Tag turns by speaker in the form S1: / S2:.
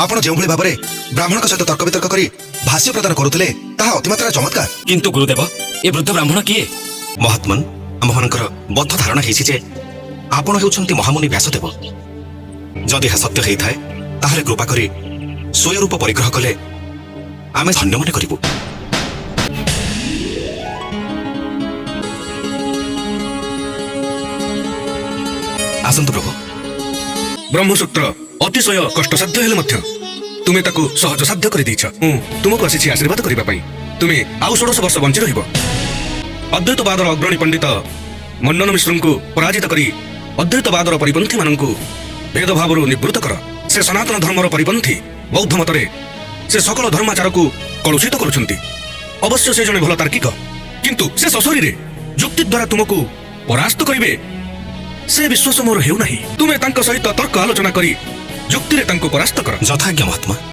S1: आपण जेउभଳି भाबरे ब्राह्मण सहित तर्क वितर्क करी भाष्य प्रदान करुले ताहा अतिमात्रा चमत्कार।
S2: किंतु गुरुदेव ए वृद्ध ब्राह्मण किए?
S1: महात्मन आमମାନଙ୍କର बद्ध धारणा हेछि जे आपण हेउछन्ति महामुनि व्यासदेव। जदि हा सत्य हेइ थाए ताहाले कृपा करी स्वयं रूप परिग्रह कले आमे धन्य मने करिबु। आसंतु प्रभु।
S3: ब्रह्मसूत्र अतिशय कष्टसाध्य हेले मध्य तुमे ताकू सहज साध्य कर देइछ। तुमको आसी आशीर्वाद करिबा पई तुमे आउ 16 वर्ष बंची रहिबो। अद्वैतवादर अग्रणी पंडित मंडन मिश्रଙ୍କୁ पराजित करी अद्वैतवादर परिपंथी मानଙ୍କୁ भेदभावरू निवृत्त कर। से सनातन धर्मर परिपंथी बौद्ध मतरे से सकल धर्माचार को कलुषित करुछंती। अवश्य से जने भल तार्किक, किंतु से ससुरी रे युक्ति द्वारा तुमको परास्त करिवे से विश्वास मोर हेउ नाही। तुमे तांको सहित तर्क आलोचना करी युक्ति रे तांको परास्त कर।
S1: यथाज्ञ महात्मा।